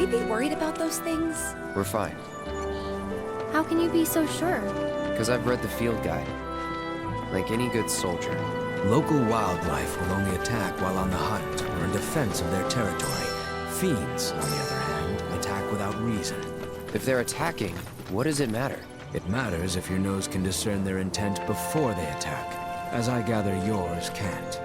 we be worried about those things? We're fine, How can you be so sure? because I've read the field guide. Like any good soldier. Local wildlife will only attack while on the hunt or in defense of their territory. Fiends, on the other hand, attack without reason. If they're attacking, what does it matter? It matters if your nose can discern their intent before they attack, as I gather yours can't.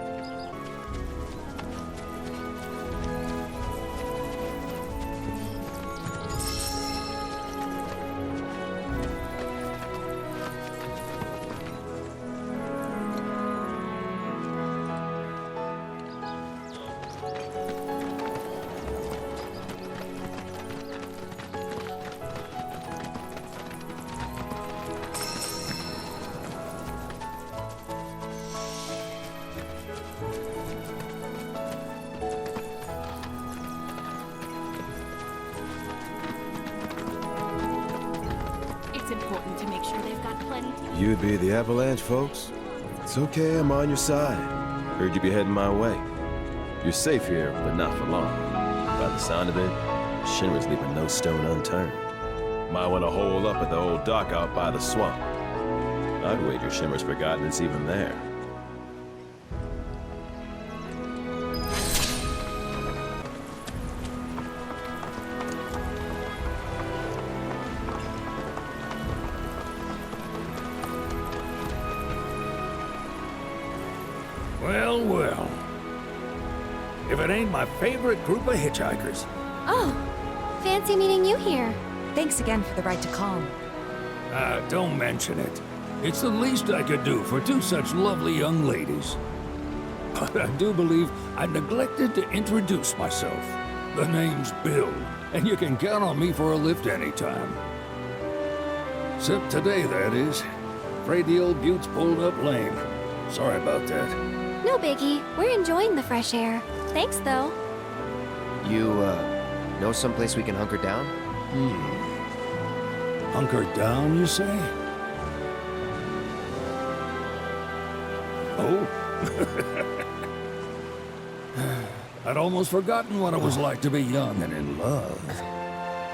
Important to make sure they've got plenty to eat. You'd be the Avalanche, folks. It's okay, I'm on your side. Heard you'd be heading my way. You're safe here, but not for long. By the sound of it, Shinra's leaving no stone unturned. Might want to hole up at the old dock out by the swamp. I'd wager Shinra's forgotten it's even there. Well, well. If it ain't my favorite group of hitchhikers. Oh, fancy meeting you here. Thanks again for the ride to Calm. Don't mention it. It's the least I could do for two such lovely young ladies. But I do believe I neglected to introduce myself. The name's Bill, and you can count on me for a lift anytime. Except today, that is. Afraid the old bute's pulled up lame. Sorry about that. No biggie. We're enjoying the fresh air. Thanks, though. You, know someplace we can hunker down? Hunker down, you say? Oh? I'd almost forgotten what it was like to be young and in love.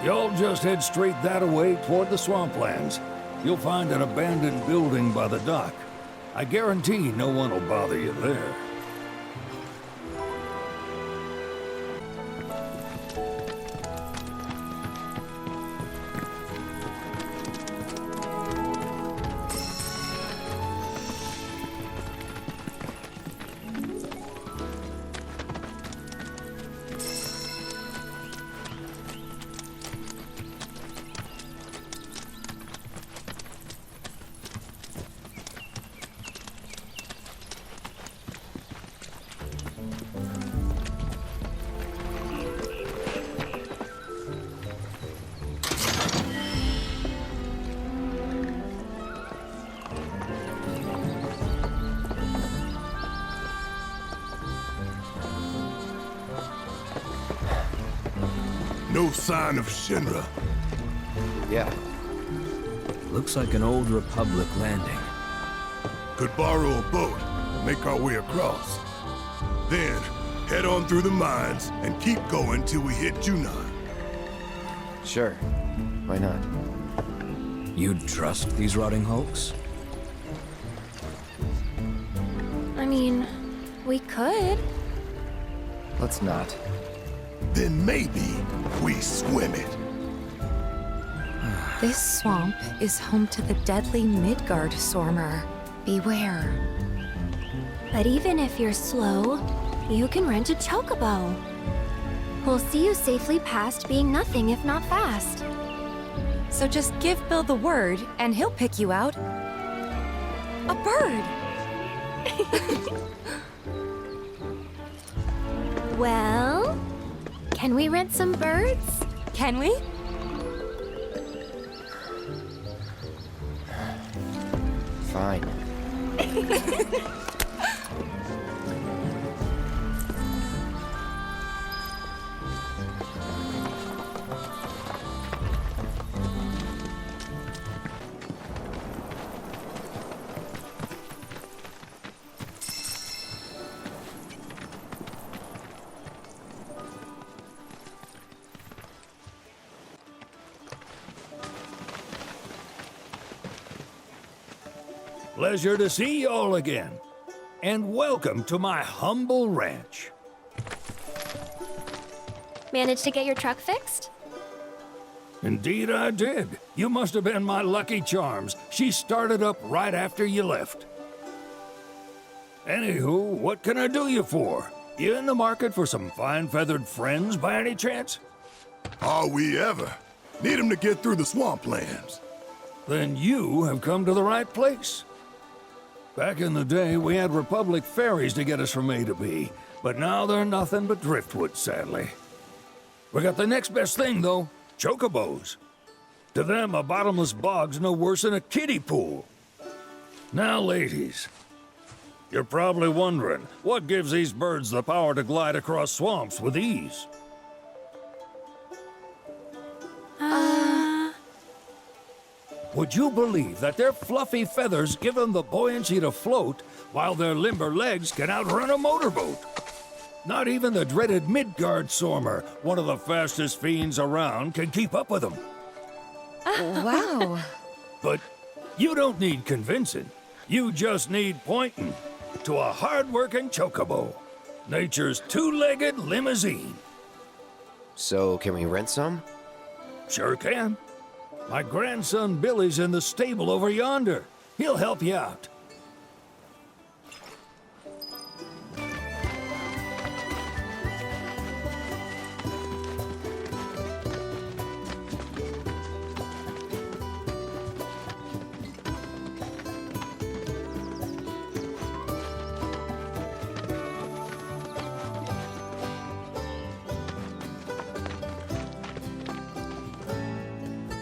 Y'all just head straight that-a-way toward the swamplands. You'll find an abandoned building by the dock. I guarantee no one will bother you there. No sign of Shinra. Yeah. Looks like an old Republic landing. Could borrow a boat and make our way across. Then, head on through the mines and keep going till we hit Junon. Sure. Why not? You'd trust these rotting hulks? I mean, we could. Let's not. Then maybe we swim it. This swamp is home to the deadly Midgardsormr. Beware. But even if you're slow, you can rent a Chocobo. We'll see you safely past being nothing if not fast. So just give Bill the word, and he'll pick you out. A bird! Well, can we rent some birds? Can we? Fine. Pleasure to see y'all again. And welcome to my humble ranch. Managed to get your truck fixed? Indeed I did. You must have been my lucky charms. She started up right after you left. Anywho, what can I do you for? You in the market for some fine-feathered friends by any chance? Are we ever? Need 'em to get through the swamplands. Then you have come to the right place. Back in the day, we had Republic ferries to get us from A to B, but now they're nothing but driftwood, sadly. We got the next best thing, though, Chocobos. To them, a bottomless bog's no worse than a kiddie pool. Now, ladies, you're probably wondering, what gives these birds the power to glide across swamps with ease? Would you believe that their fluffy feathers give them the buoyancy to float, while their limber legs can outrun a motorboat? Not even the dreaded Midgardsormr, one of the fastest fiends around, can keep up with them. Wow. But you don't need convincing. You just need pointing to a hard-working Chocobo, nature's two-legged limousine. So, can we rent some? Sure can. My grandson Billy's in the stable over yonder. He'll help you out.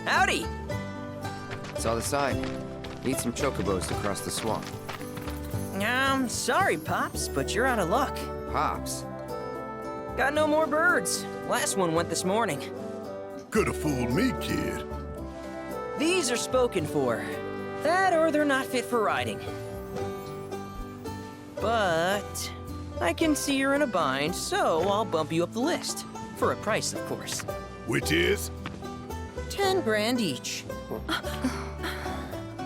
Howdy! Saw the sign. Need some chocobos to cross the swamp. Sorry, Pops, but you're out of luck. Pops. Got no more birds. Last one went this morning. Could have fooled me, kid. These are spoken for. That or they're not fit for riding. But I can see you're in a bind, so I'll bump you up the list. For a price, of course. Which is? 10 grand each.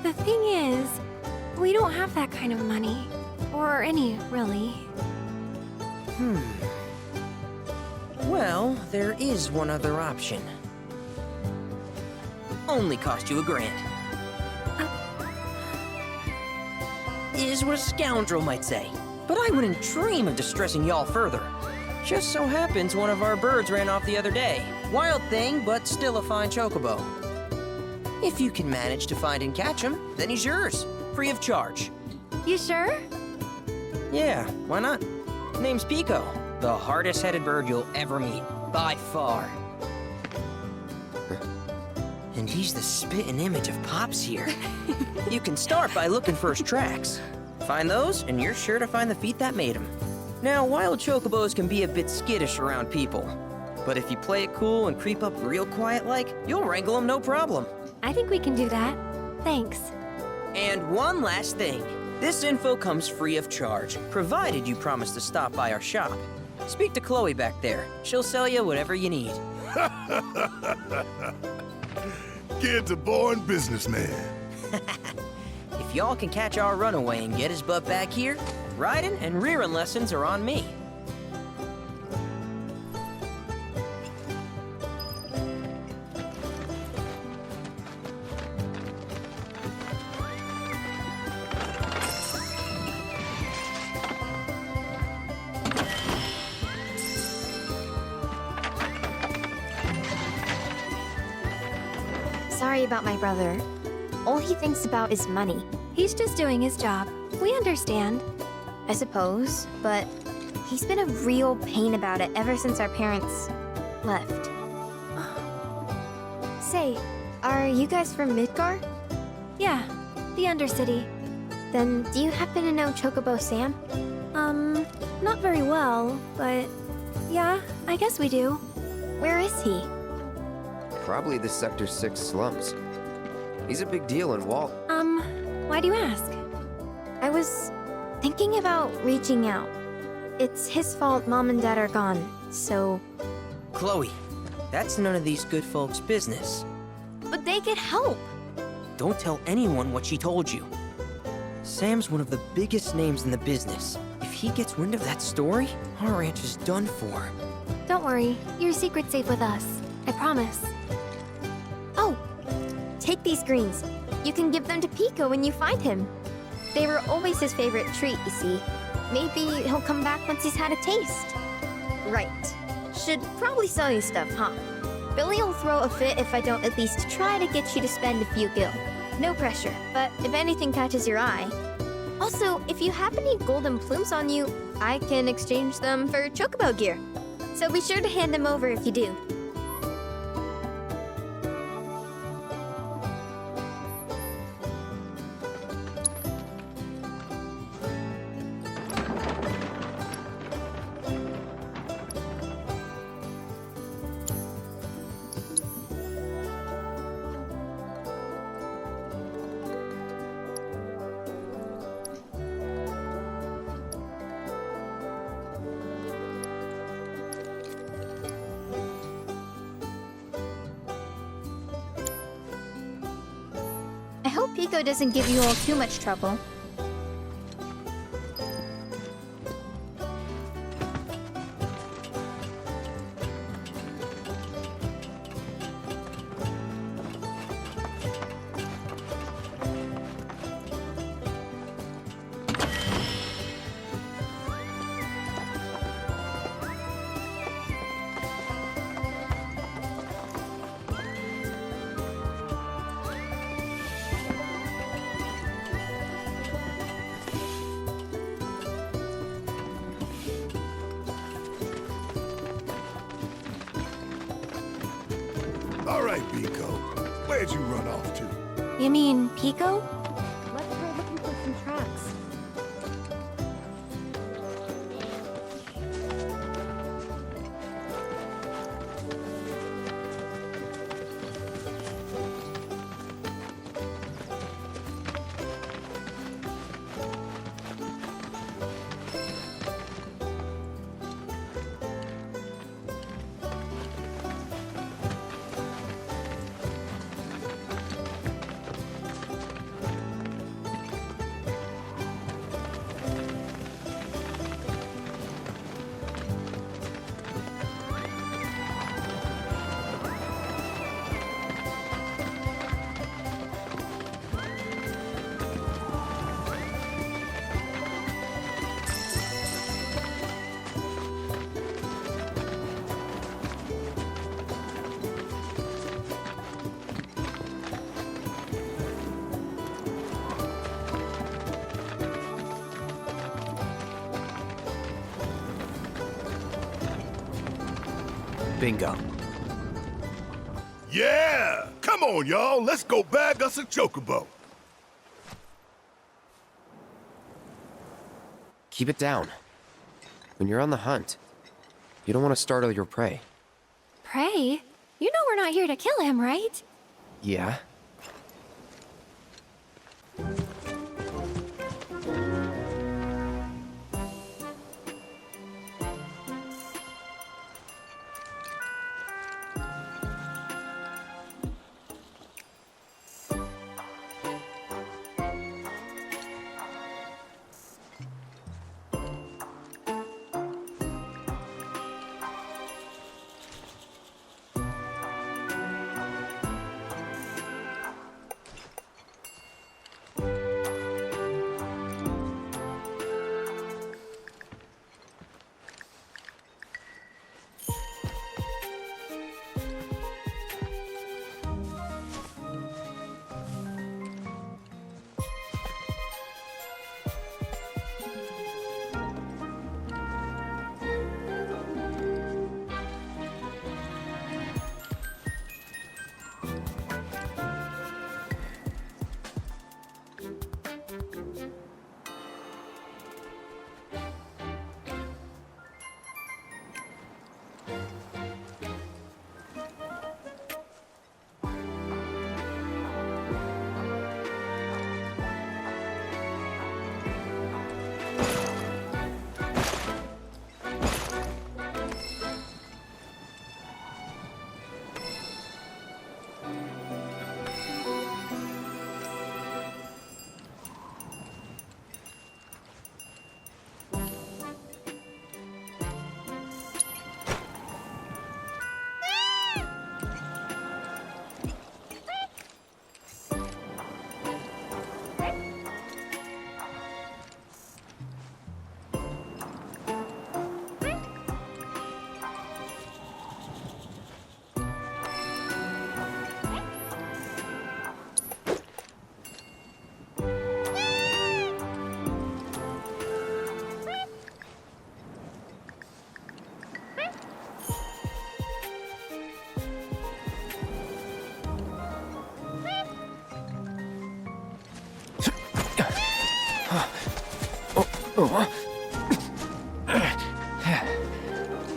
The thing is, we don't have that kind of money. Or any, really. Well, there is one other option. Only cost you $1,000. Is what a scoundrel might say. But I wouldn't dream of distressing y'all further. Just so happens one of our birds ran off the other day. Wild thing, but still a fine chocobo. If you can manage to find and catch him, then he's yours. Free of charge. You sure? Yeah, why not? Name's Pico. The hardest-headed bird you'll ever meet. By far. And he's the spitting image of Pops here. You can start by looking for his tracks. Find those, and you're sure to find the feet that made him. Now, wild chocobos can be a bit skittish around people. But if you play it cool and creep up real quiet-like, you'll wrangle them no problem. I think we can do that. Thanks. And one last thing. This info comes free of charge, provided you promise to stop by our shop. Speak to Chloe back there. She'll sell you whatever you need. Kid's a born businessman. If y'all can catch our runaway and get his butt back here, riding and rearing lessons are on me. Sorry about my brother. All he thinks about is money. He's just doing his job. We understand. I suppose, but he's been a real pain about it ever since our parents left. Say, are you guys from Midgard? Yeah, the Undercity. Then do you happen to know Chocobo Sam? Not very well, but yeah, I guess we do. Where is he? Probably the Sector 6 slums. He's a big deal in Walt. Why do you ask? I was thinking about reaching out. It's his fault Mom and Dad are gone, so... Chloe, that's none of these good folks' business. But they could help. Don't tell anyone what she told you. Sam's one of the biggest names in the business. If he gets wind of that story, our ranch is done for. Don't worry, your secret's safe with us. I promise. Oh, take these greens. You can give them to Pico when you find him. They were always his favorite treat, you see. Maybe he'll come back once he's had a taste. Right. Should probably sell you stuff, huh? Billy'll throw a fit if I don't at least try to get you to spend a few gil. No pressure, but if anything catches your eye. Also, if you have any golden plumes on you, I can exchange them for Chocobo gear. So be sure to hand them over if you do. I hope Pico doesn't give you all too much trouble. All right, Pico. Where'd you run off to? You mean Pico? Let's try looking for some tracks. Bingo. Yeah! Come on, y'all. Let's go bag us a Chocobo. Keep it down. When you're on the hunt, you don't want to startle your prey. Prey? You know we're not here to kill him, right? Yeah?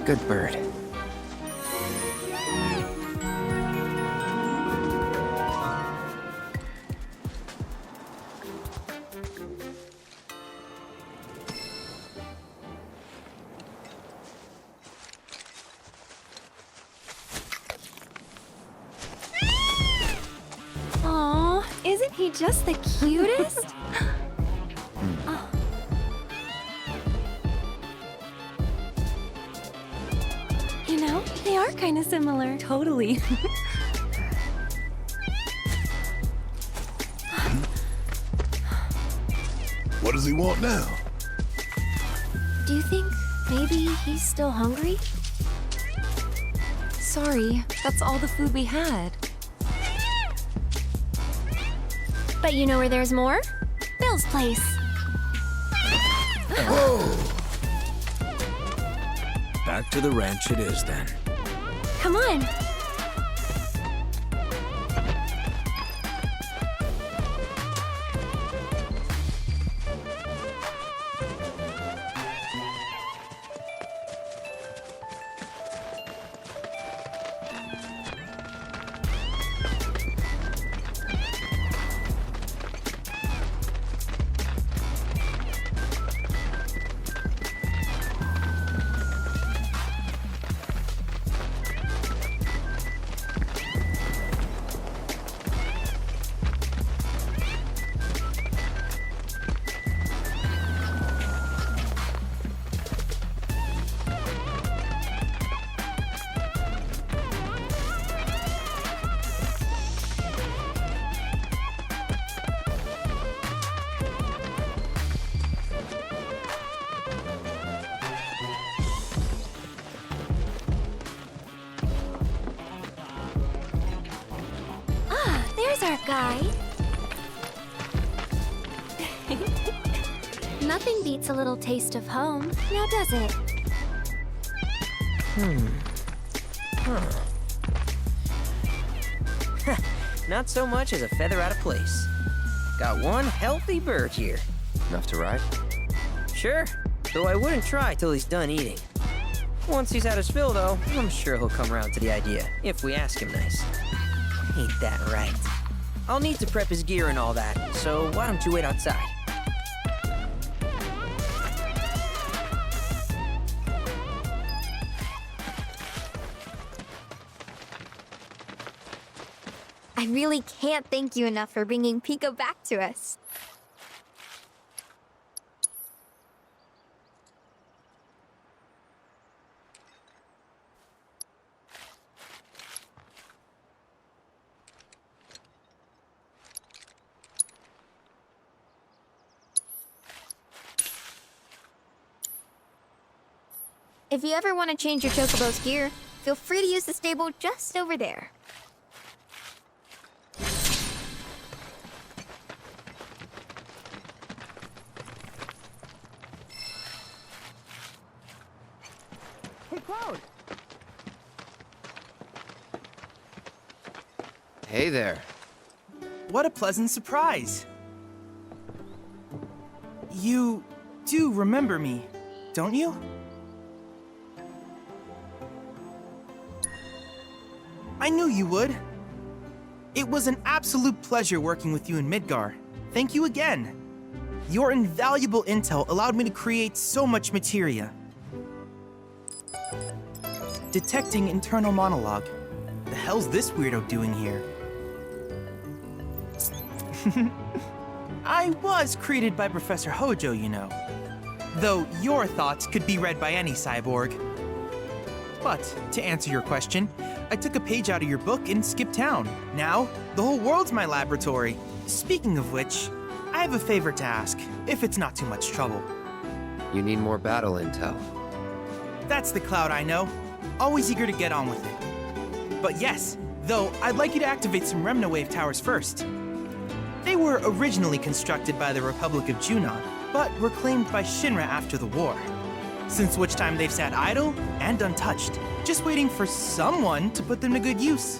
Good bird. Aw, isn't he just the cutest? Oh. You know, they are kind of similar. Totally. What does he want now? Do you think maybe he's still hungry? Sorry, that's all the food we had. But you know where there's more? Bill's place. Back to the ranch it is then. Come on. There's our guide. Nothing beats a little taste of home, now does it? Not so much as a feather out of place. Got one healthy bird here. Enough to ride? Sure, though I wouldn't try till he's done eating. Once he's had his fill, though, I'm sure he'll come around to the idea, if we ask him nice. Ain't that right? I'll need to prep his gear and all that, so why don't you wait outside? I really can't thank you enough for bringing Pico back to us. If you ever want to change your Chocobo's gear, feel free to use the stable just over there. Hey, Cloud! Hey there. What a pleasant surprise! You do remember me, don't you? I knew you would. It was an absolute pleasure working with you in Midgar. Thank you again. Your invaluable intel allowed me to create so much materia. Detecting internal monologue. The hell's this weirdo doing here? I was created by Professor Hojo, you know. Though your thoughts could be read by any cyborg. But, to answer your question, I took a page out of your book and skipped town. Now, the whole world's my laboratory. Speaking of which, I have a favor to ask, if it's not too much trouble. You need more battle intel. That's the Cloud I know. Always eager to get on with it. But yes, though, I'd like you to activate some Remna Wave towers first. They were originally constructed by the Republic of Junon, but were claimed by Shinra after the war. Since which time they've sat idle and untouched, just waiting for someone to put them to good use.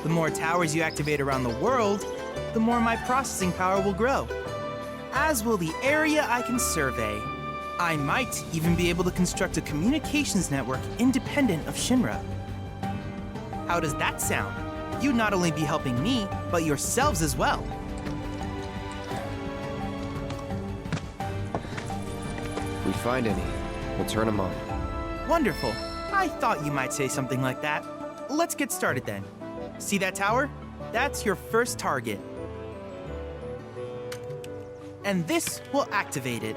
The more towers you activate around the world, the more my processing power will grow. As will the area I can survey. I might even be able to construct a communications network independent of Shinra. How does that sound? You'd not only be helping me, but yourselves as well. If we find any, we'll turn them on. Wonderful. I thought you might say something like that. Let's get started then. See that tower? That's your first target. And this will activate it.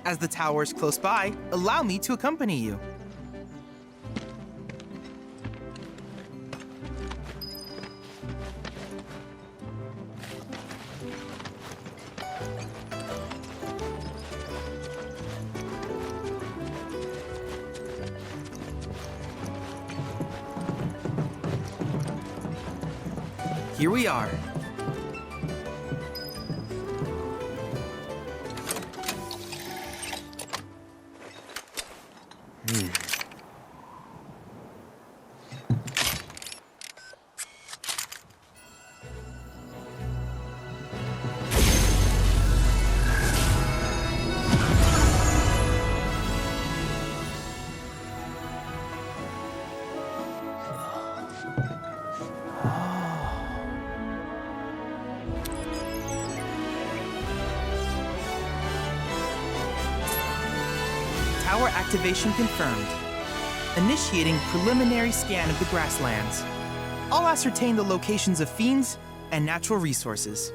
As the tower is close by, allow me to accompany you. Here we are. Tower activation confirmed. Initiating preliminary scan of the grasslands. I'll ascertain the locations of fiends and natural resources.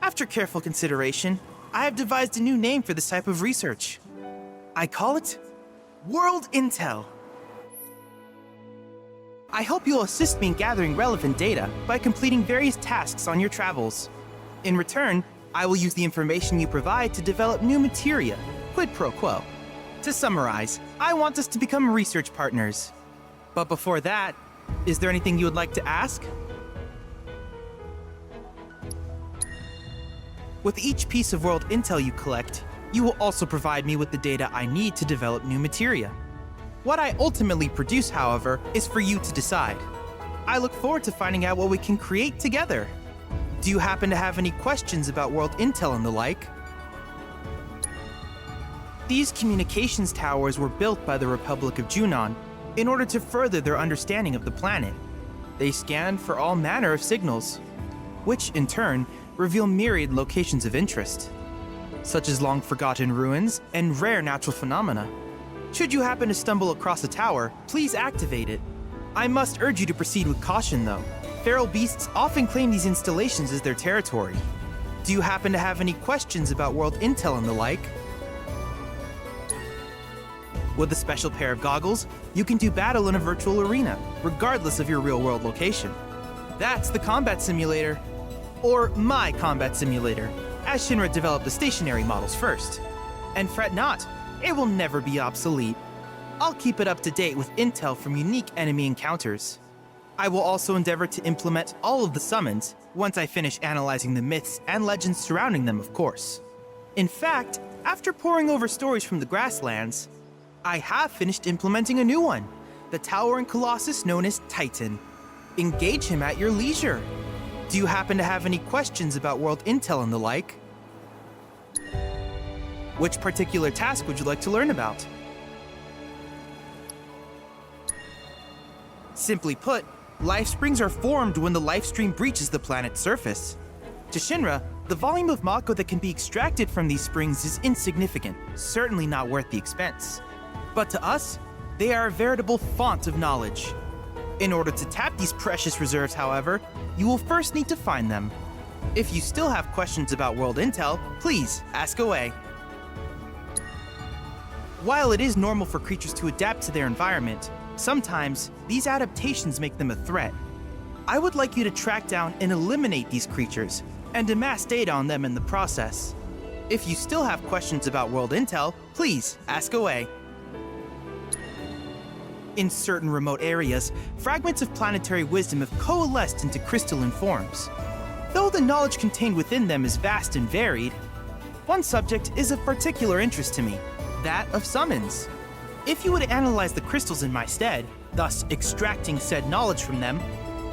After careful consideration, I have devised a new name for this type of research. I call it World Intel. I hope you'll assist me in gathering relevant data by completing various tasks on your travels. In return, I will use the information you provide to develop new materia, quid pro quo. To summarize, I want us to become research partners. But before that, is there anything you would like to ask? With each piece of world intel you collect, you will also provide me with the data I need to develop new materia. What I ultimately produce, however, is for you to decide. I look forward to finding out what we can create together. Do you happen to have any questions about world intel and the like? These communications towers were built by the Republic of Junon in order to further their understanding of the planet. They scan for all manner of signals, which in turn reveal myriad locations of interest, such as long-forgotten ruins and rare natural phenomena. Should you happen to stumble across a tower, please activate it. I must urge you to proceed with caution, though. Feral beasts often claim these installations as their territory. Do you happen to have any questions about world intel and the like? With a special pair of goggles, you can do battle in a virtual arena, regardless of your real-world location. That's the combat simulator. Or my combat simulator, as Shinra developed the stationary models first. And fret not, it will never be obsolete. I'll keep it up to date with intel from unique enemy encounters. I will also endeavor to implement all of the summons once I finish analyzing the myths and legends surrounding them, of course. In fact, after poring over stories from the grasslands, I have finished implementing a new one, the towering colossus known as Titan. Engage him at your leisure. Do you happen to have any questions about world intel and the like? Which particular task would you like to learn about? Simply put, life springs are formed when the life stream breaches the planet's surface. To Shinra, the volume of Mako that can be extracted from these springs is insignificant, certainly not worth the expense. But to us, they are a veritable font of knowledge. In order to tap these precious reserves, however, you will first need to find them. If you still have questions about world intel, please ask away. While it is normal for creatures to adapt to their environment, sometimes these adaptations make them a threat. I would like you to track down and eliminate these creatures, and amass data on them in the process. If you still have questions about world intel, please ask away. In certain remote areas, fragments of planetary wisdom have coalesced into crystalline forms. Though the knowledge contained within them is vast and varied, one subject is of particular interest to me, that of summons. If you would analyze the crystals in my stead, thus extracting said knowledge from them,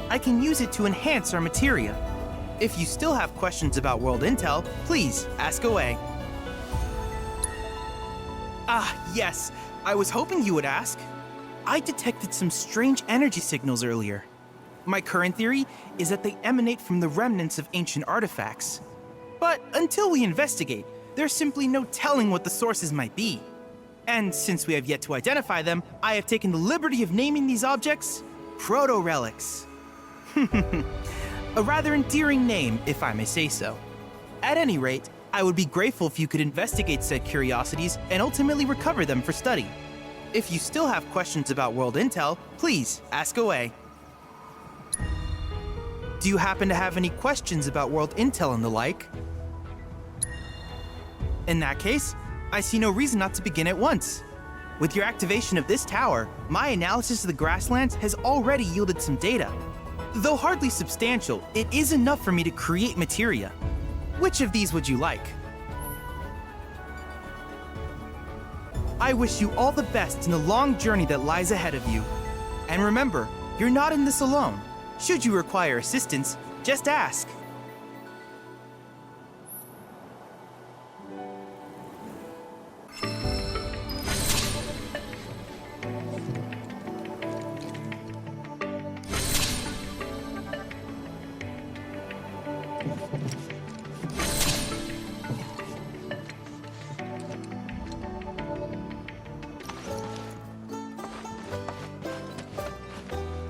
I can use it to enhance our materia. If you still have questions about world intel, please ask away. Ah, yes, I was hoping you would ask. I detected some strange energy signals earlier. My current theory is that they emanate from the remnants of ancient artifacts. But until we investigate, there's simply no telling what the sources might be. And since we have yet to identify them, I have taken the liberty of naming these objects proto-relics. A rather endearing name, if I may say so. At any rate, I would be grateful if you could investigate said curiosities and ultimately recover them for study. If you still have questions about world intel, please ask away. Do you happen to have any questions about world intel and the like? In that case, I see no reason not to begin at once. With your activation of this tower, my analysis of the grasslands has already yielded some data. Though hardly substantial, it is enough for me to create materia. Which of these would you like? I wish you all the best in the long journey that lies ahead of you. And remember, you're not in this alone. Should you require assistance, just ask.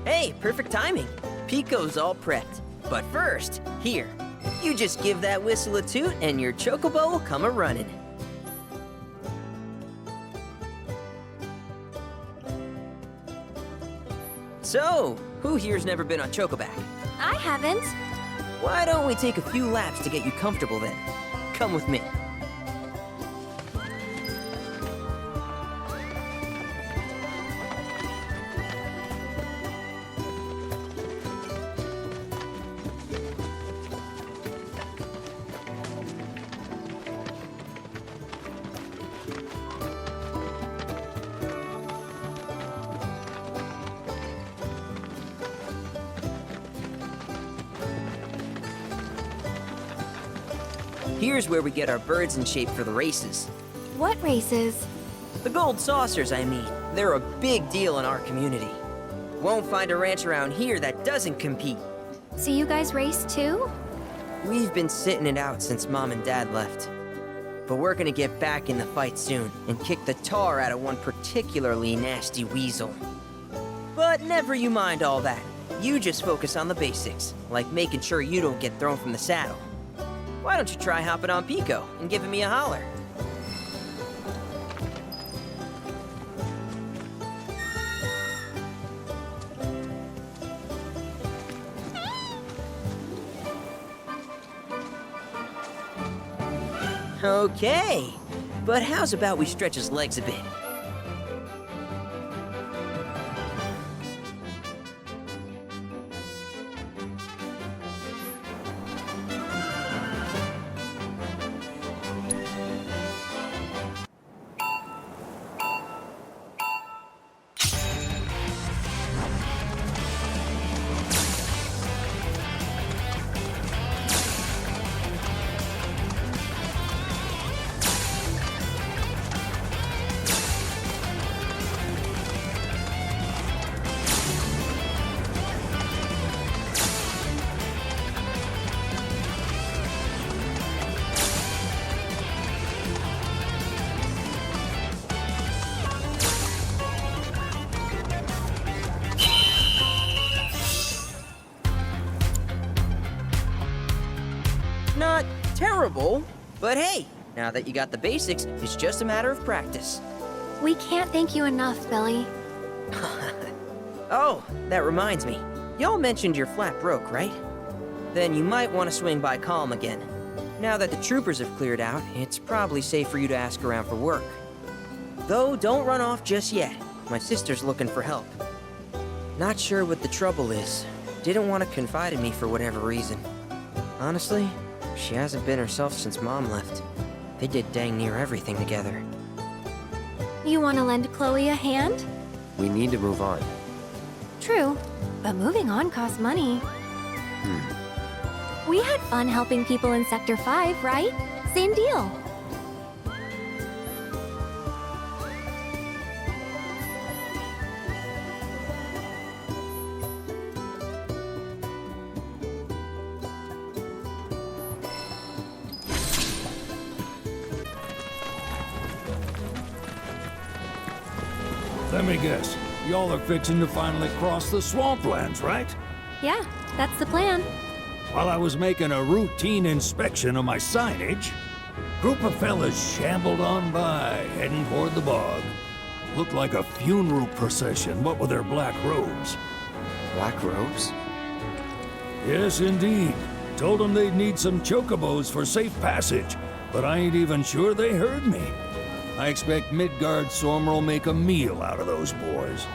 Hey, perfect timing. Pico's all prepped. But first, here, you just give that whistle a toot and your Chocobo will come a-running. So, who here's never been on Chocoback? I haven't. Why don't we take a few laps to get you comfortable then? Come with me. Here's where we get our birds in shape for the races. What races? The gold saucers, I mean. They're a big deal in our community. Won't find a ranch around here that doesn't compete. So you guys race too? We've been sitting it out since Mom and Dad left. But we're gonna get back in the fight soon and kick the tar out of one particularly nasty weasel. But never you mind all that. You just focus on the basics, like making sure you don't get thrown from the saddle. Why don't you try hopping on Pico and giving me a holler? Okay, but how's about we stretch his legs a bit? Not terrible, but hey, now that you got the basics, it's just a matter of practice. We can't thank you enough, Billy. Oh, that reminds me. Y'all mentioned your flat broke, right? Then you might want to swing by Calm again. Now that the troopers have cleared out, it's probably safe for you to ask around for work. Though, don't run off just yet. My sister's looking for help. Not sure what the trouble is. Didn't want to confide in me for whatever reason. Honestly, she hasn't been herself since Mom left. They did dang near everything together. You want to lend Chloe a hand? We need to move on. True, but moving on costs money. We had fun helping people in Sector 5, right? Same deal. Let me guess. Y'all are fixing to finally cross the swamplands, right? Yeah, that's the plan. While I was making a routine inspection of my signage, a group of fellas shambled on by, heading toward the bog. Looked like a funeral procession, what with their black robes. Black robes? Yes, indeed. Told them they'd need some chocobos for safe passage, but I ain't even sure they heard me. I expect Midgardsormr will make a meal out of those boys.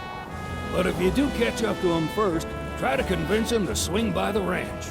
But if you do catch up to them first, try to convince them to swing by the ranch.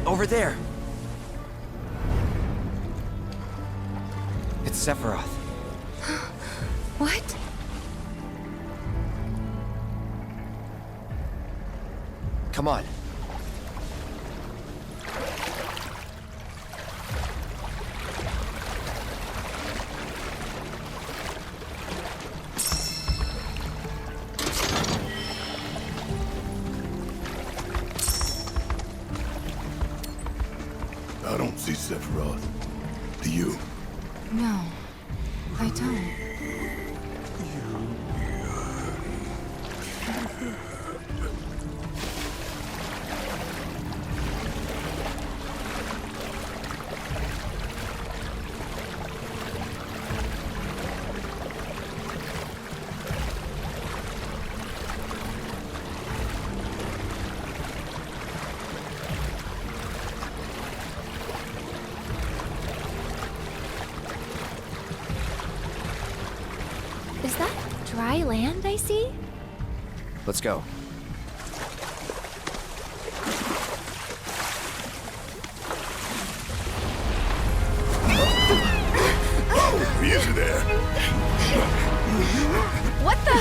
Over there! It's Sephiroth. What? Come on. I don't see Sephiroth. Do you? No, I don't. Is that dry land I see? Let's go. Oh, easy there. What the?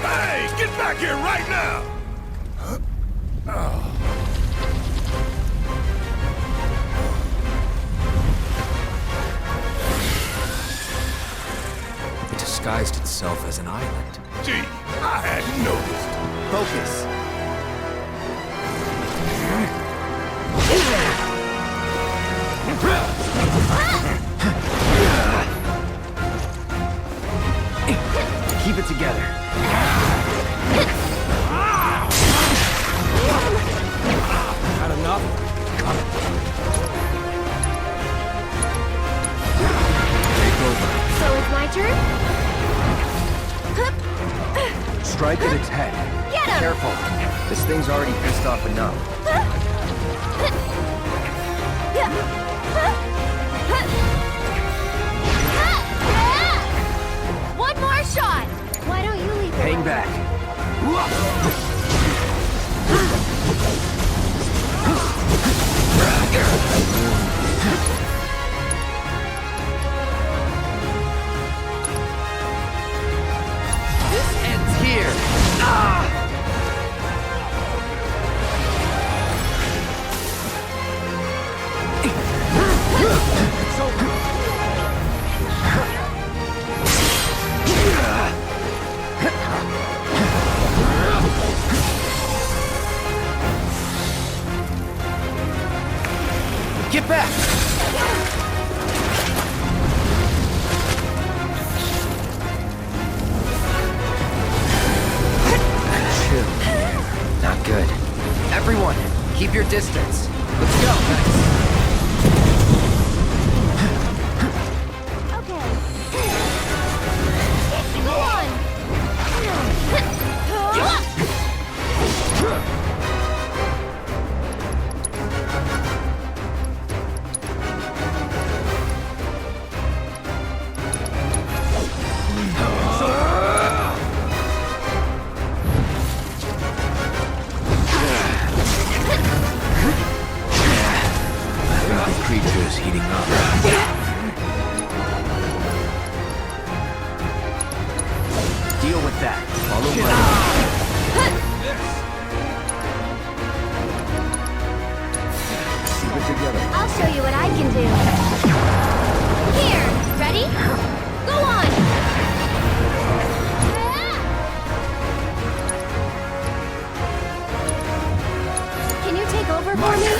Hey, get back here right now! It disguised itself as an island. Gee, I hadn't noticed. Focus. Keep it together. Not enough? Take over. So it's my turn? Strike at its head. Get him! Careful. This thing's already pissed off enough. One more shot! Why don't you leave? Hang back. This ends here. Keep your distance. Let's go. Okay. Go on! Creatures heating up. Deal with that. Follow my Keep it together. I'll show you what I can do. Here, ready? Go on! Can you take over for me?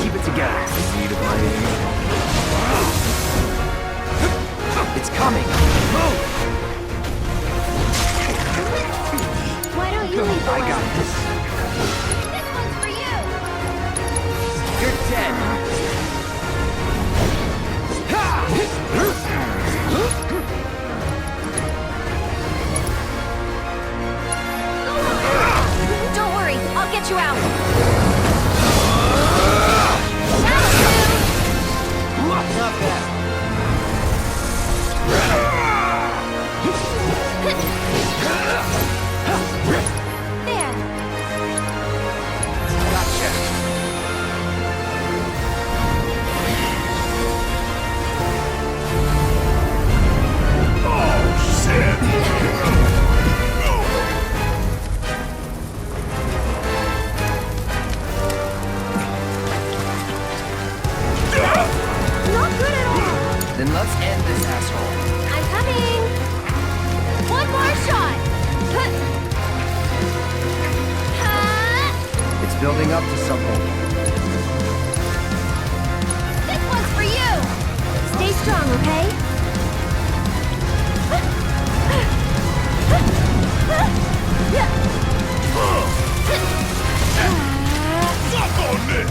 keep it together. In need of my aid. It's coming. Move! Why don't you lead the I way? got this. This one's for you! You're dead. Don't worry, I'll get you out. Not bad. There. Gotcha. Not good at all. Then let's end this asshole. I'm coming. One more shot. It's building up to something. This one's for you. Stay strong, okay? Suck on this!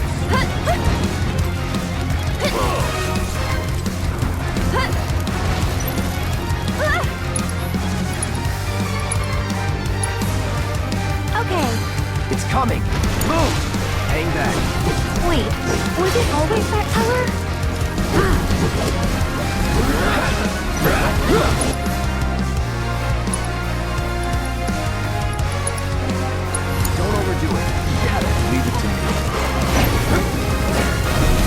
Okay. It's coming. Move. Hang back. Wait, was it always that color? Don't overdo it. You got it. Leave it to me.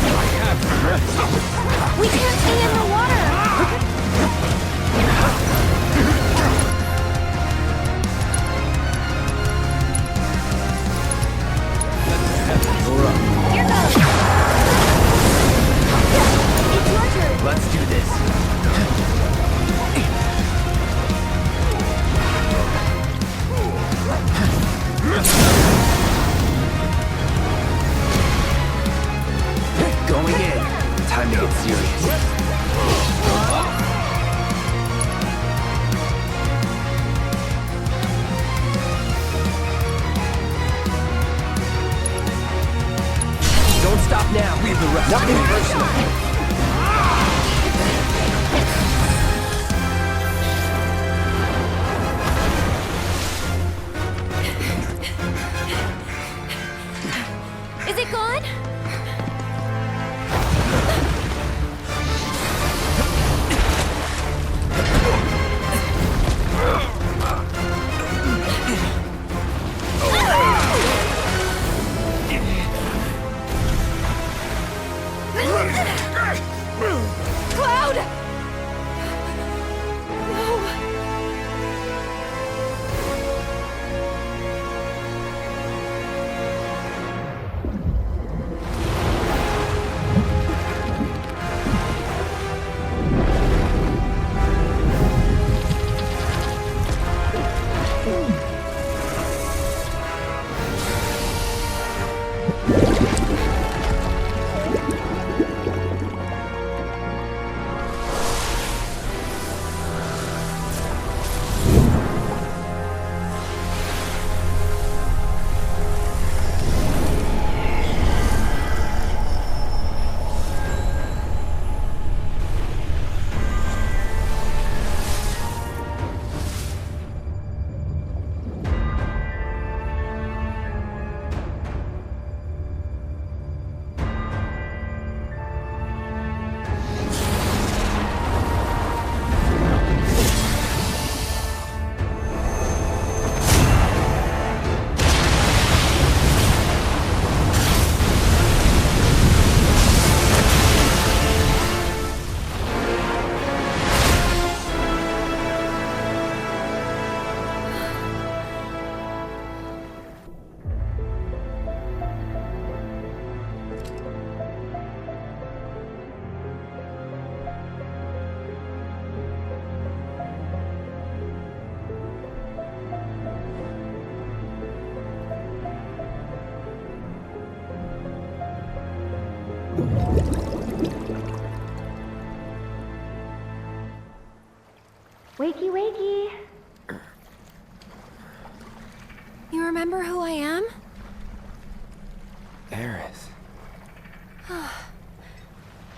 I have regrets. We can't stay in the water. You're up. Here goes. It's your turn. Let's do this. Going in. Time to get serious. Don't stop now. Leave the rest. Nothing personal. Is it gone? Wakey, wakey. You remember who I am? Aerith.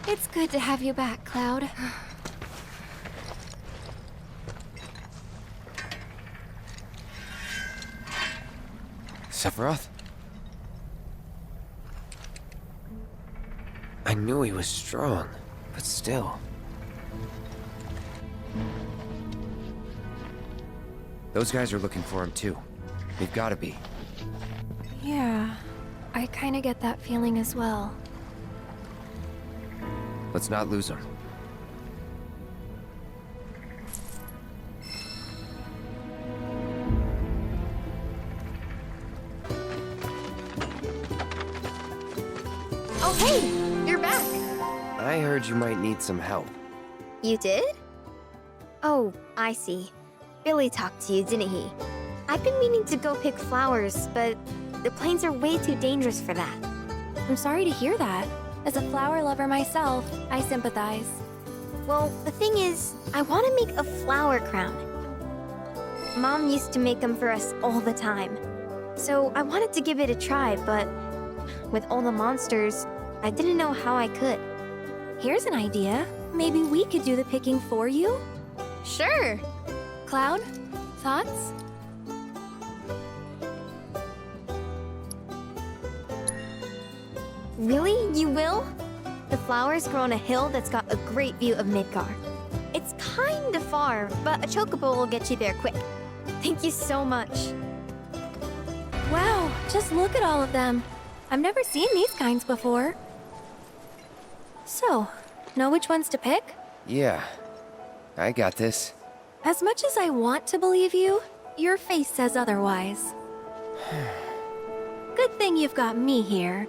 It's good to have you back, Cloud. Sephiroth? I knew he was strong, but still. Those guys are looking for him too. They've gotta be. Yeah, I kinda get that feeling as well. Let's not lose him. Oh, hey! You're back! I heard you might need some help. You did? Oh, I see. Billy talked to you, didn't he? I've been meaning to go pick flowers, but the plains are way too dangerous for that. I'm sorry to hear that. As a flower lover myself, I sympathize. Well, the thing is, I want to make a flower crown. Mom used to make them for us all the time. So I wanted to give it a try, but with all the monsters, I didn't know how I could. Here's an idea. Maybe we could do the picking for you? Sure! Cloud, thoughts? Really? You will? The flowers grow on a hill that's got a great view of Midgard. It's kinda far, but a chocobo will get you there quick. Thank you so much. Wow, just look at all of them. I've never seen these kinds before. So, know which ones to pick? Yeah, I got this. As much as I want to believe you, your face says otherwise. Good thing you've got me here.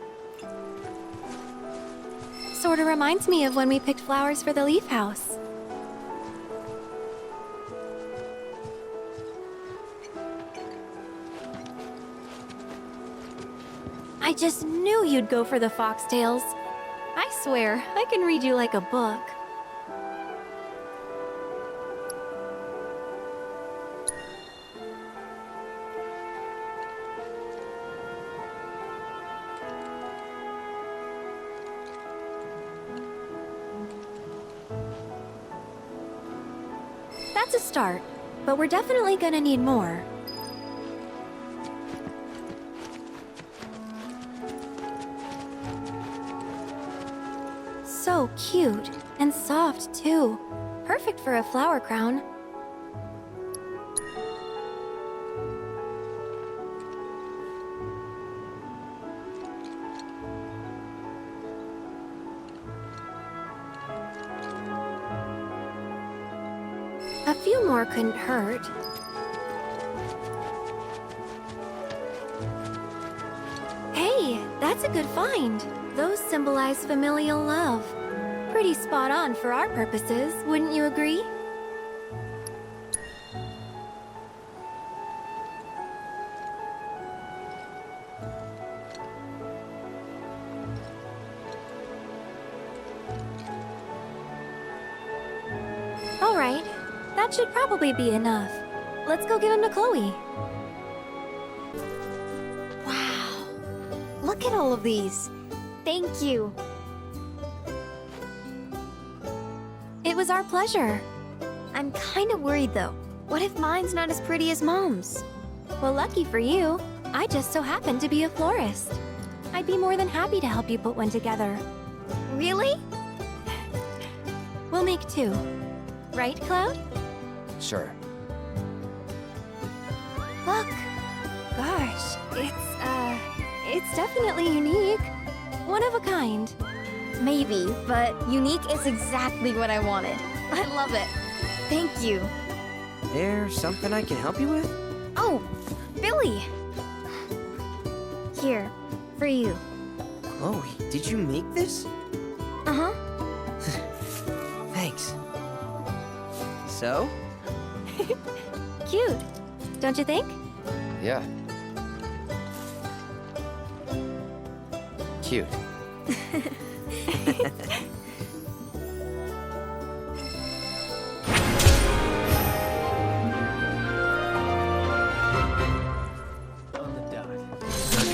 Sorta reminds me of when we picked flowers for the leaf house. I just knew you'd go for the foxtails. I swear, I can read you like a book. That's a start, but we're definitely gonna need more. So cute, and soft too. Perfect for a flower crown. A few more couldn't hurt. Hey, that's a good find. Those symbolize familial love. Pretty spot on for our purposes, wouldn't you agree? All right, that should probably be enough. Let's go give him to Chloe. Wow. Look at all of these. Thank you. It was our pleasure. I'm kind of worried though. What if mine's not as pretty as Mom's? Well, lucky for you, I just so happen to be a florist. I'd be more than happy to help you put one together. Really? We'll make two. Right, Cloud? Sure. Look. Gosh, it's definitely unique. One of a kind. Maybe, but unique is exactly what I wanted. I love it. Thank you. There's something I can help you with? Oh, Billy! Here, for you. Chloe, did you make this? Uh-huh. Thanks. So? Cute, don't you think? Yeah. Cute. Back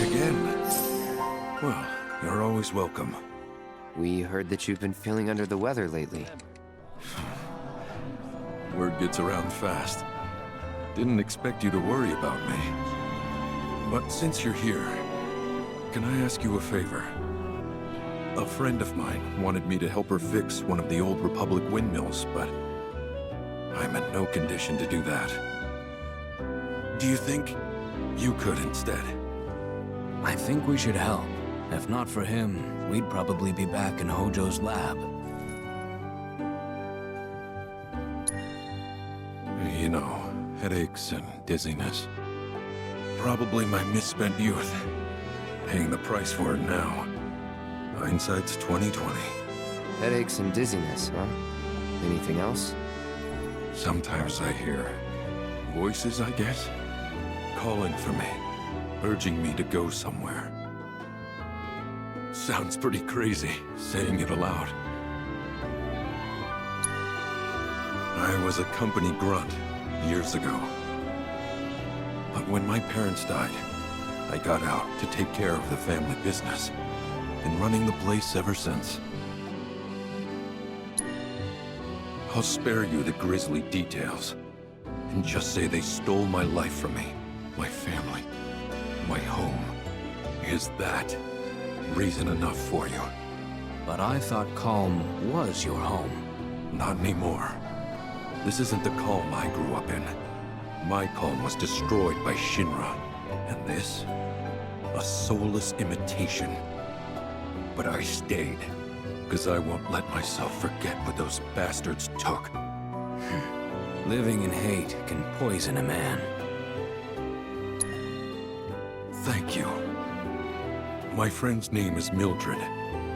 again. Well, you're always welcome. We heard that you've been feeling under the weather lately. Word gets around fast. Didn't expect you to worry about me. But since you're here, can I ask you a favor? A friend of mine wanted me to help her fix one of the old Republic windmills, but I'm in no condition to do that. Do you think you could instead? I think we should help. If not for him, we'd probably be back in Hojo's lab. You know, headaches and dizziness. Probably my misspent youth. Paying the price for it now. Hindsight's 20/20. Headaches and dizziness, huh? Anything else? Sometimes I hear voices, I guess, calling for me, urging me to go somewhere. Sounds pretty crazy, saying it aloud. I was a company grunt years ago. But when my parents died, I got out to take care of the family business. Been running the place ever since. I'll spare you the grisly details, and just say they stole my life from me, my family, my home. Is that reason enough for you? But I thought Calm was your home. Not anymore. This isn't the Calm I grew up in. My Calm was destroyed by Shinra, and this, a soulless imitation. But I stayed, because I won't let myself forget what those bastards took. Living in hate can poison a man. Thank you. My friend's name is Mildred.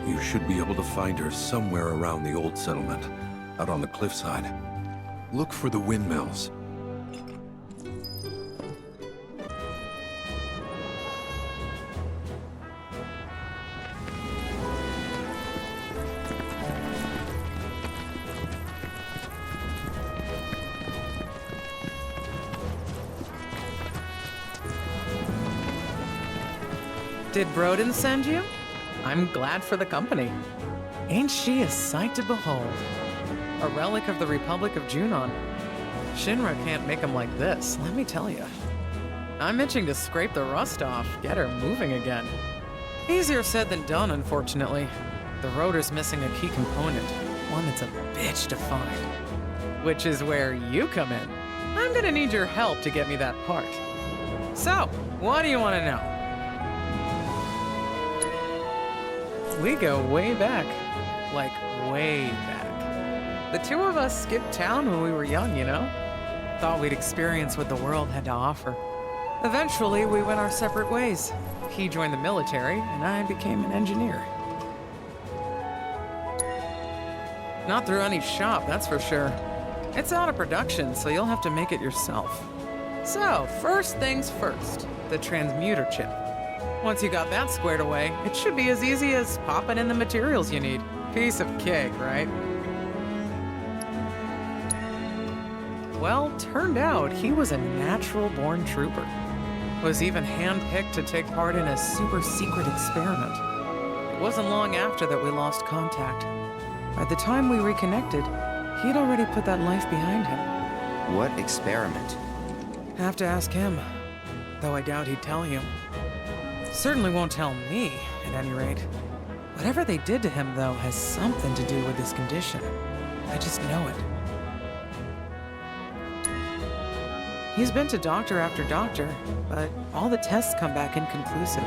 You should be able to find her somewhere around the old settlement, out on the cliffside. Look for the windmills. Did Broden send you? I'm glad for the company. Ain't she a sight to behold? A relic of the Republic of Junon. Shinra can't make them like this, let me tell you. I'm itching to scrape the rust off, get her moving again. Easier said than done, unfortunately. The rotor's missing a key component, one that's a bitch to find. Which is where you come in. I'm gonna need your help to get me that part. So, what do you want to know? We go way back. Like, way back. The two of us skipped town when we were young, you know? Thought we'd experience what the world had to offer. Eventually, we went our separate ways. He joined the military, and I became an engineer. Not through any shop, that's for sure. It's out of production, so you'll have to make it yourself. So, first things first, the transmuter chip. Once you got that squared away, it should be as easy as popping in the materials you need. Piece of cake, right? Well, turned out he was a natural-born trooper. Was even handpicked to take part in a super-secret experiment. It wasn't long after that we lost contact. By the time we reconnected, he'd already put that life behind him. What experiment? Have to ask him, though I doubt he'd tell you. Certainly won't tell me, at any rate. Whatever they did to him, though, has something to do with his condition. I just know it. He's been to doctor after doctor, but all the tests come back inconclusive.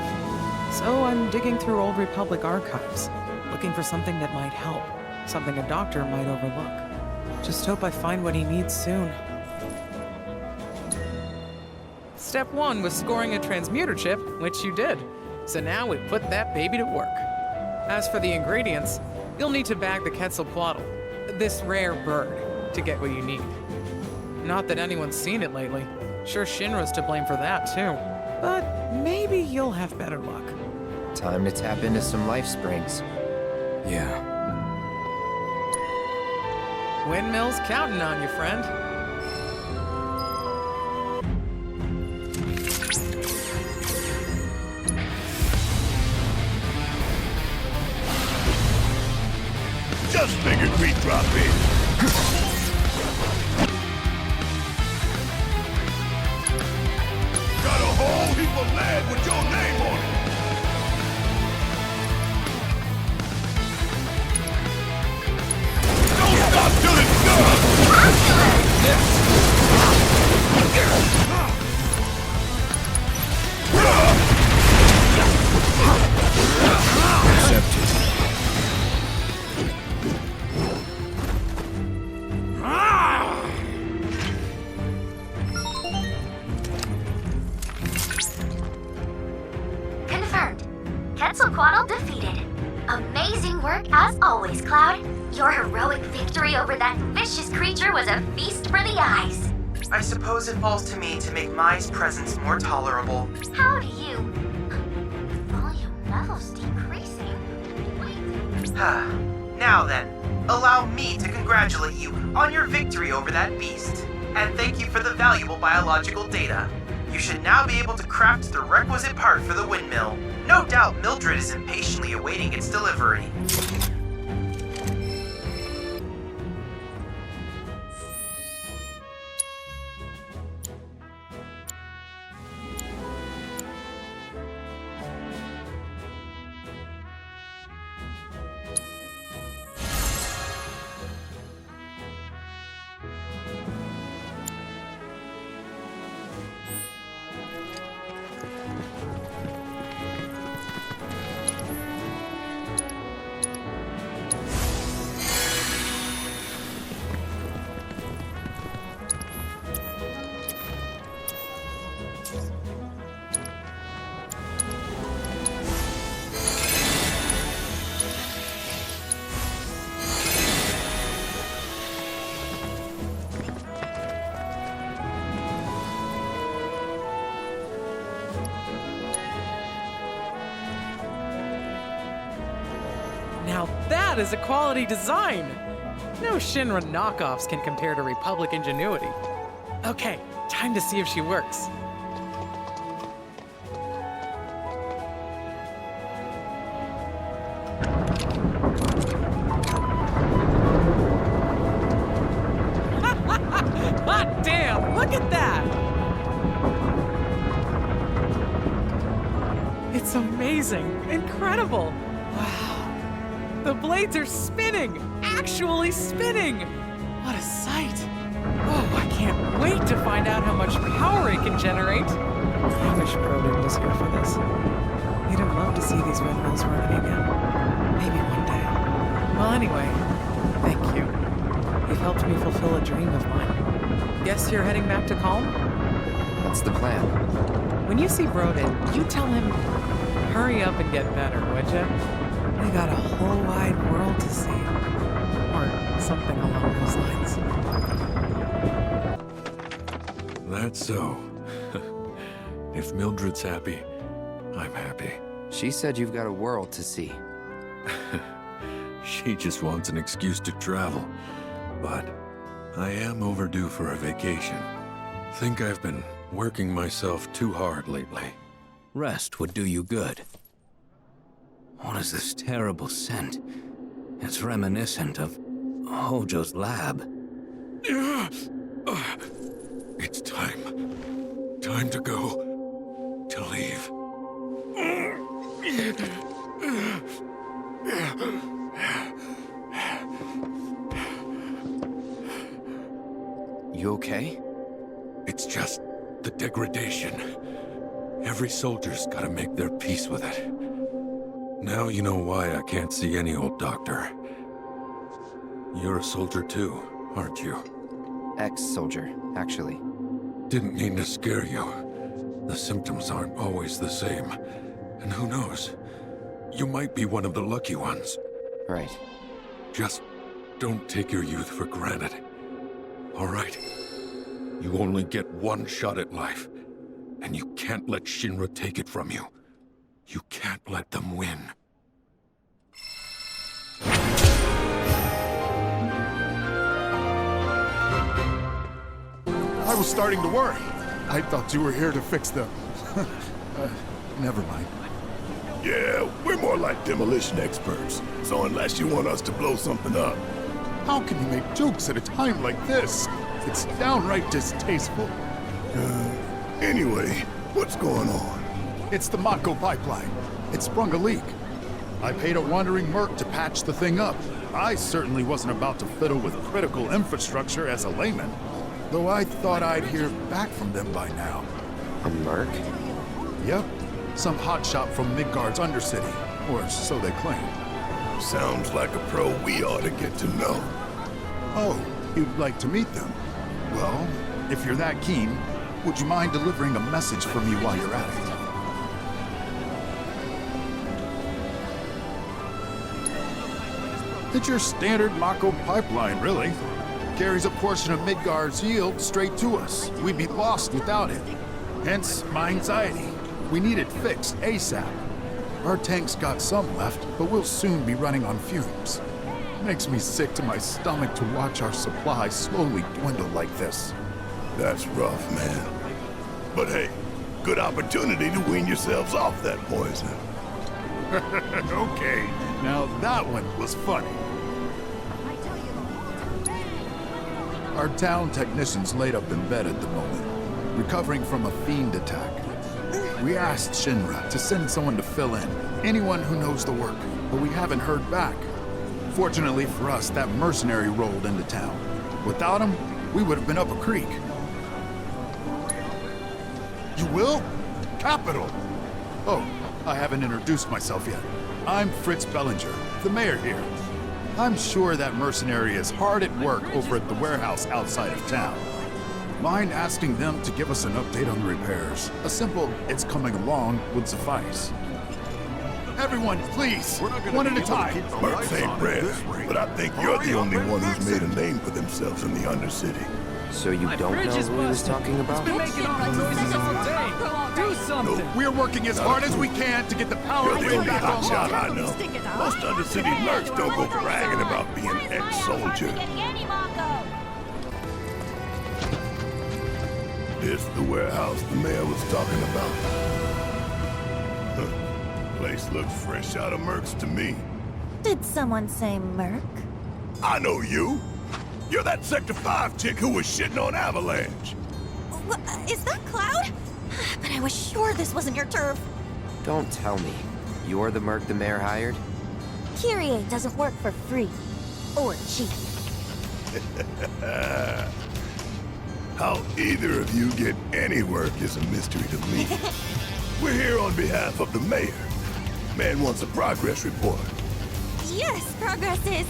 So I'm digging through old Republic archives, looking for something that might help, something a doctor might overlook. Just hope I find what he needs soon. Step 1 was scoring a transmuter chip, which you did. So now we put that baby to work. As for the ingredients, you'll need to bag the Quetzalcoatl, this rare bird, to get what you need. Not that anyone's seen it lately. Sure Shinra's to blame for that, too. But maybe you'll have better luck. Time to tap into some life springs. Yeah. Windmill's counting on you, friend. Just figured we'd drop in. Got a whole heap of land with your name on it. Don't stop till it's Accepted. Confirmed. Quetzalcoatl defeated. Amazing work as always, Cloud. Your heroic victory over that vicious creature was a feast for the eyes. I suppose it falls to me to make Mai's presence more tolerable. How do you... Volume levels decreasing? Wait. Now then, allow me to congratulate you on your victory over that beast. And thank you for the valuable biological data. You should now be able to craft the requisite part for the windmill. No doubt Mildred is impatiently awaiting its delivery. Now that is a quality design! No Shinra knockoffs can compare to Republic ingenuity. Okay, time to see if she works. Hot damn, look at that! It's amazing, incredible! Wow. The blades are spinning! Actually spinning! What a sight! Oh, I can't wait to find out how much power it can generate! I wish Broden was here for this. He'd have loved to see these windmills working again. Maybe one day. Well, anyway, thank you. You've helped me fulfill a dream of mine. Guess you're heading back to Calm? That's the plan. When you see Broden, you tell him, hurry up and get better, would ya? We got a whole wide world to see. Or something along those lines. That's so. If Mildred's happy, I'm happy. She said you've got a world to see. She just wants an excuse to travel. But I am overdue for a vacation. Think I've been working myself too hard lately. Rest would do you good. What is this terrible scent? It's reminiscent of Hojo's lab. It's time. Time to go. To leave. You okay? It's just the degradation. Every soldier's gotta make their peace with it. Now you know why I can't see any old doctor. You're a soldier too, aren't you? Ex-soldier, actually. Didn't mean to scare you. The symptoms aren't always the same. And who knows? You might be one of the lucky ones. Right. Just don't take your youth for granted. All right? You only get one shot at life. And you can't let Shinra take it from you. You can't let them win. was starting to worry. I thought you were here to fix them. Never mind. Yeah, we're more like demolition experts. So unless you want us to blow something up... How can you make jokes at a time like this? It's downright distasteful. Anyway, what's going on? It's the Mako pipeline. It sprung a leak. I paid a wandering merc to patch the thing up. I certainly wasn't about to fiddle with critical infrastructure as a layman. Though I thought I'd hear back from them by now. A merc? Yep. Some hotshot from Midgard's Undercity. Or so they claim. Sounds like a pro we ought to get to know. Oh, you'd like to meet them? Well, if you're that keen, would you mind delivering a message for me while you're at it? It's your standard Mako pipeline, really. Carries a portion of Midgard's yield straight to us. We'd be lost without it. Hence, my anxiety. We need it fixed ASAP. Our tank's got some left, but we'll soon be running on fumes. Makes me sick to my stomach to watch our supply slowly dwindle like this. That's rough, man. But hey, good opportunity to wean yourselves off that poison. Okay, now that one was funny. Our town technician's laid up in bed at the moment, recovering from a fiend attack. We asked Shinra to send someone to fill in, anyone who knows the work, but we haven't heard back. Fortunately for us, that mercenary rolled into town. Without him, we would have been up a creek. You will? Capital! Oh, I haven't introduced myself yet. I'm Fritz Bellinger, the mayor here. I'm sure that mercenary is hard at work over at the warehouse outside of town. Mind asking them to give us an update on the repairs? A simple, it's coming along, would suffice. Everyone, please, one at a time. Mercs ain't rare, but I think you're the only one who's made a name for themselves in the Undercity. So you don't know who he was talking about? Been making awful noises all day. Do something. No. We're working as hard as we can to get the power You're the grid only back hotshot I online. know. Most Undercity mercs don't go bragging about being ex-soldier. This the warehouse the mayor was talking about? Place looks fresh out of mercs to me. Did someone say merc? I know you. You're that Sector 5 chick who was shitting on Avalanche. Is that Cloud? But I was sure this wasn't your turf. Don't tell me. You're the merc the mayor hired? Kyrié doesn't work for free. Or cheap. How either of you get any work is a mystery to me. We're here on behalf of the mayor. Man wants a progress report. Yes, progress is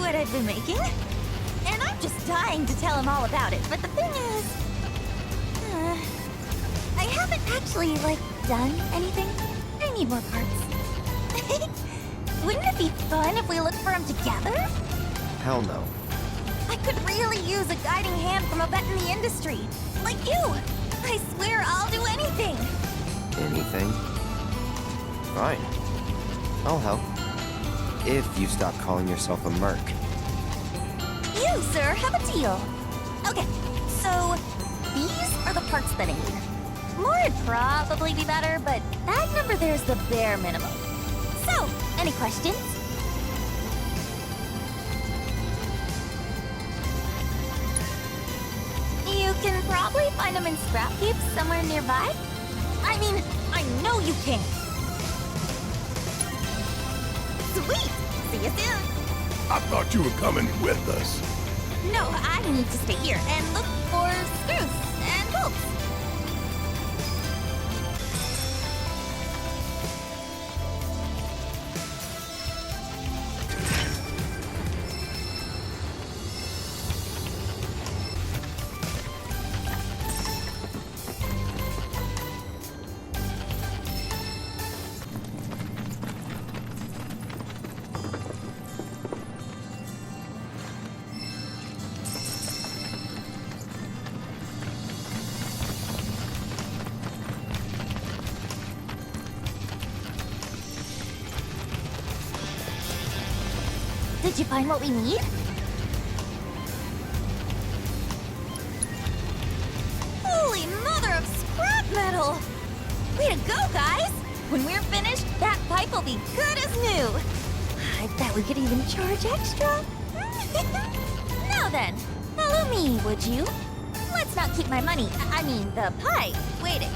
what I've been making. And I'm just dying to tell him all about it. But the thing is, I haven't actually, done anything. I need more parts. Wouldn't it be fun if we looked for them together? Hell no. I could really use a guiding hand from a vet in the industry. Like you. I swear I'll do anything. Anything? Fine. I'll help. If you stop calling yourself a merc. You, sir, have a deal. Okay, so these are the parts that I need. More would probably be better, but that number there's the bare minimum. So, any questions? You can probably find them in scrap heaps somewhere nearby. I mean, I know you can. Sweet! See you soon! I thought you were coming with us. No, I need to stay here and look for screws and bolts. Did you find what we need? metal! Way to go, guys! When we're finished, that pipe will be good as new! I bet we could even charge extra. Now then, follow me, would you? Let's not keep my money, I mean the pipe, waiting.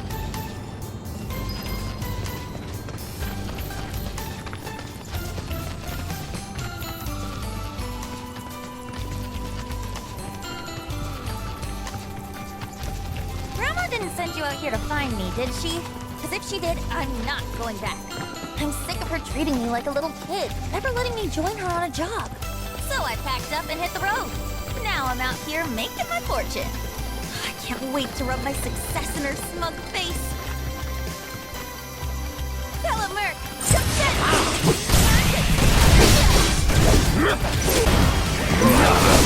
Grandma didn't send you out here to find me, did she? Because if she did, I'm not going back. I'm sick of her treating me like a little kid, never letting me join her on a job. So I packed up and hit the road. Now I'm out here making my fortune. I can't wait to rub my success in her smug face. Fellow Merc, jump in!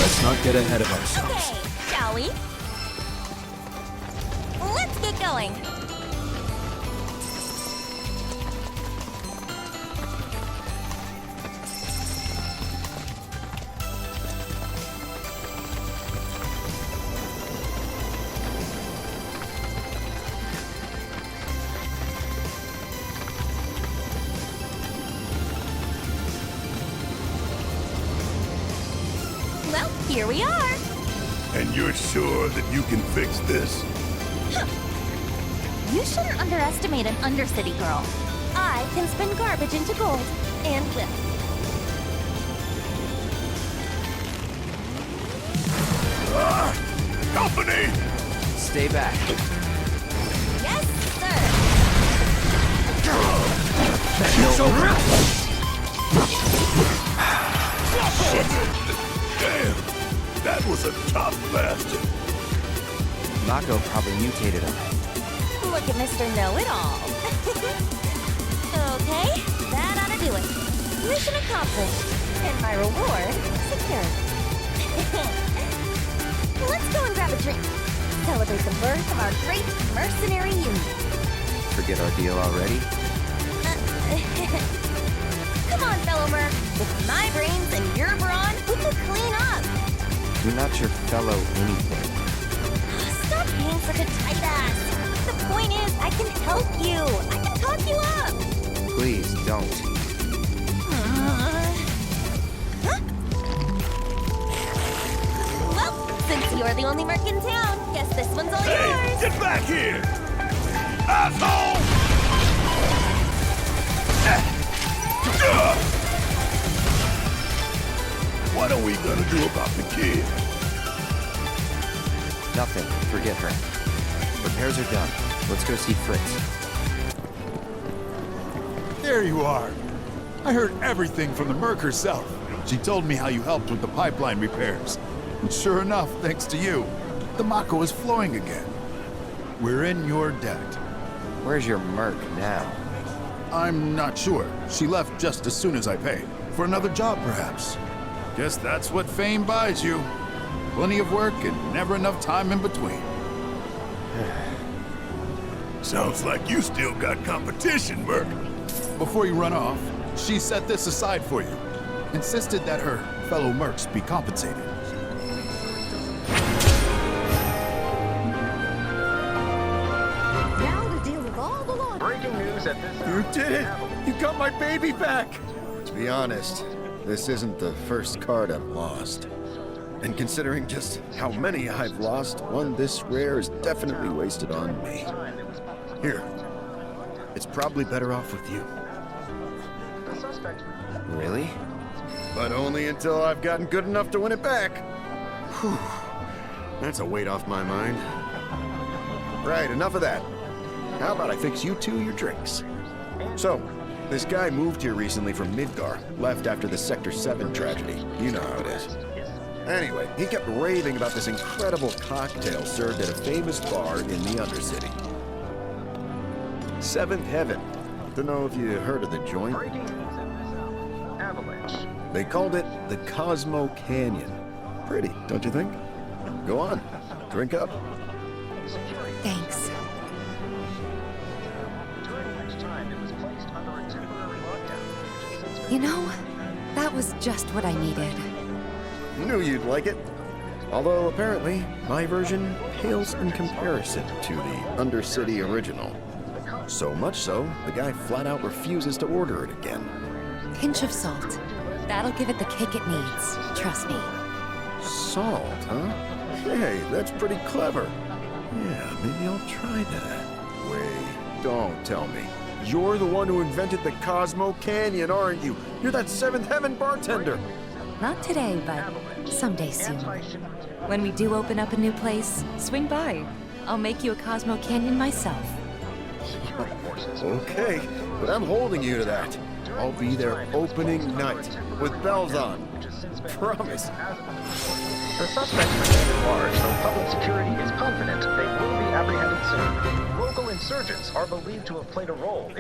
Let's not get ahead of ourselves. Okay, shall we? Let's get going. Well, here we are. And you're sure that you can fix this? Huh. You shouldn't underestimate an Undercity girl. I can spin garbage into gold and flip. Company! Stay back. Yes, sir. Damn! That was a tough bastard. Mako probably mutated him. Look at Mr. Know-It-All. Okay, that ought to do it. Mission accomplished. And my reward secured. Let's go and grab a drink. Celebrate the birth of our great mercenary union. Forget our deal already? Come on, fellow Merc. With my brains and your brawn, we can clean up. You're not your fellow anything. Stop being such a tight ass. The point is, I can help you. I can talk you up. Please, don't. Huh? Well, since you're the only Merc in town, guess this one's all yours. Get back here! Asshole! What are we gonna do about the kid? Nothing. Forget her. Repairs are done. Let's go see Fritz. There you are. I heard everything from the Merc herself. She told me how you helped with the pipeline repairs. And sure enough, thanks to you, the Mako is flowing again. We're in your debt. Where's your Merc now? I'm not sure. She left just as soon as I paid. For another job, perhaps. Guess that's what fame buys you. Plenty of work and never enough time in between. Sounds like you still got competition, Merc. Before you run off, she set this aside for you. Insisted that her fellow Mercs be compensated. Now to deal with all the laundry. Breaking news at this hour. You did it! You got my baby back! To be honest, this isn't the first card I've lost. And considering just how many I've lost, one this rare is definitely wasted on me. Here. It's probably better off with you. Really? But only until I've gotten good enough to win it back. Whew. That's a weight off my mind. Right, enough of that. How about I fix you two your drinks? So, this guy moved here recently from Midgar, left after the Sector 7 tragedy. You know how it is. Anyway, he kept raving about this incredible cocktail served at a famous bar in the Undercity. Seventh Heaven. Don't know if you heard of the joint. They called it the Cosmo Canyon. Pretty, don't you think? Go on, drink up. Thanks. You know, that was just what I needed. Knew you'd like it. Although apparently, my version pales in comparison to the Undercity original. So much so, the guy flat out refuses to order it again. Pinch of salt. That'll give it the kick it needs. Trust me. Salt, huh? Hey, that's pretty clever. Yeah, maybe I'll try that. Wait, don't tell me. You're the one who invented the Cosmo Canyon, aren't you? You're that Seventh Heaven bartender. Not today, but someday soon. When we do open up a new place, swing by. I'll make you a Cosmo Canyon myself. Okay, but I'm holding you to that. I'll be there opening night, with bells on. Promise. The suspects remain at large, though public security is confident they will be apprehended soon. Local insurgents are believed to have played a role